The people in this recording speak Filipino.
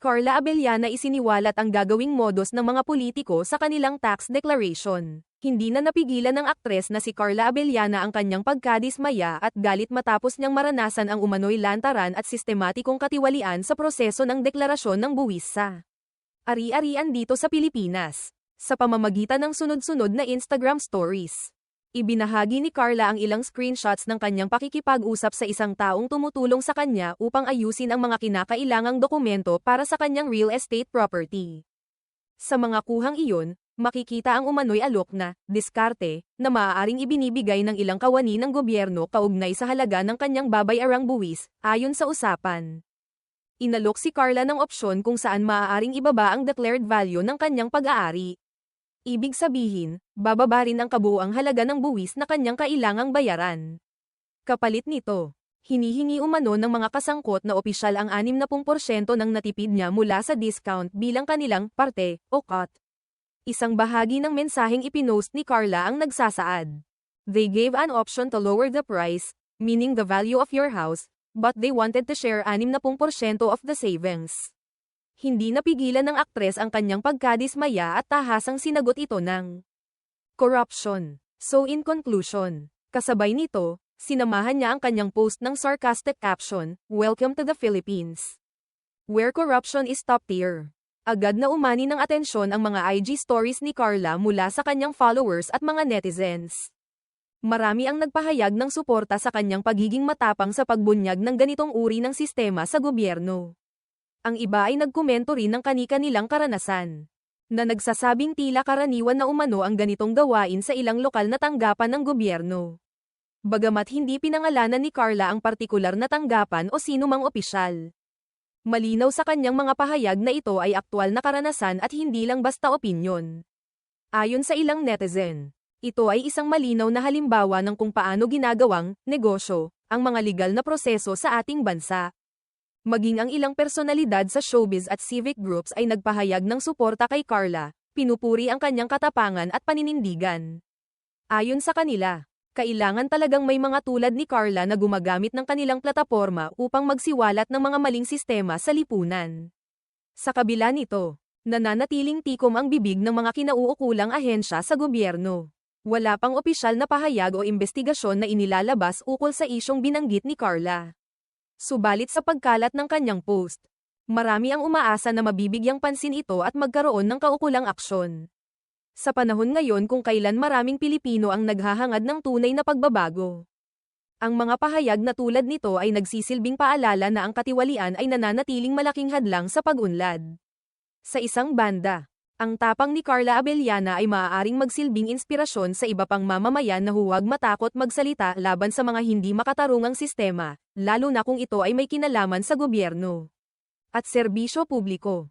Carla Abellana isiniwalat ang gagawing modus ng mga politiko sa kanilang tax declaration. Hindi na napigilan ng aktres na si Carla Abellana ang kanyang pagkadismaya at galit matapos niyang maranasan ang umano'y lantaran at sistematikong katiwalian sa proseso ng deklarasyon ng buwis sa ari-arian dito sa Pilipinas, sa pamamagitan ng sunod-sunod na Instagram stories. Ibinahagi ni Carla ang ilang screenshots ng kanyang pakikipag-usap sa isang taong tumutulong sa kanya upang ayusin ang mga kinakailangang dokumento para sa kanyang real estate property. Sa mga kuhang iyon, makikita ang umano'y alok na diskarte na maaaring ibinibigay ng ilang kawani ng gobyerno kaugnay sa halaga ng kanyang babayarang buwis, ayon sa usapan. Inalok si Carla ng opsyon kung saan maaaring ibaba ang declared value ng kanyang pag-aari. Ibig sabihin, bababa rin ang kabuuang halaga ng buwis na kanyang kailangang bayaran. Kapalit nito, hinihingi umano ng mga kasangkot na opisyal ang 60% ng natipid niya mula sa discount bilang kanilang parte o cut. Isang bahagi ng mensaheng ipinost ni Carla ang nagsasaad. They gave an option to lower the price, meaning the value of your house, but they wanted to share 60% of the savings. Hindi napigilan ng aktres ang kanyang pagkadismaya at tahasang sinagot ito ng corruption. So in conclusion, kasabay nito, sinamahan niya ang kanyang post ng sarcastic caption, "Welcome to the Philippines, where corruption is top tier." Agad na umani ng atensyon ang mga IG stories ni Carla mula sa kanyang followers at mga netizens. Marami ang nagpahayag ng suporta sa kanyang pagiging matapang sa pagbunyag ng ganitong uri ng sistema sa gobyerno. Ang iba ay nagkomento rin ng kani-kanilang karanasan, na nagsasabing tila karaniwan na umano ang ganitong gawain sa ilang lokal na tanggapan ng gobyerno. Bagamat hindi pinangalanan ni Carla ang partikular na tanggapan o sino mang opisyal. Malinaw sa kanyang mga pahayag na ito ay aktwal na karanasan at hindi lang basta opinyon. Ayon sa ilang netizen, ito ay isang malinaw na halimbawa ng kung paano ginagawang negosyo ang mga legal na proseso sa ating bansa. Maging ang ilang personalidad sa showbiz at civic groups ay nagpahayag ng suporta kay Carla, pinupuri ang kanyang katapangan at paninindigan. Ayon sa kanila, kailangan talagang may mga tulad ni Carla na gumagamit ng kanilang plataporma upang magsiwalat ng mga maling sistema sa lipunan. Sa kabila nito, nananatiling tikom ang bibig ng mga kinauukulang ahensya sa gobyerno. Wala pang opisyal na pahayag o investigasyon na inilalabas ukol sa isyong binanggit ni Carla. Subalit sa pagkalat ng kanyang post, marami ang umaasa na mabibigyang pansin ito at magkaroon ng kaukulang aksyon. Sa panahon ngayon kung kailan maraming Pilipino ang naghahangad ng tunay na pagbabago. Ang mga pahayag na tulad nito ay nagsisilbing paalala na ang katiwalian ay nananatiling malaking hadlang sa pag-unlad. Sa isang banda, ang tapang ni Carla Abellana ay maaaring magsilbing inspirasyon sa iba pang mamamayan na huwag matakot magsalita laban sa mga hindi makatarungang sistema, lalo na kung ito ay may kinalaman sa gobyerno at serbisyo publiko.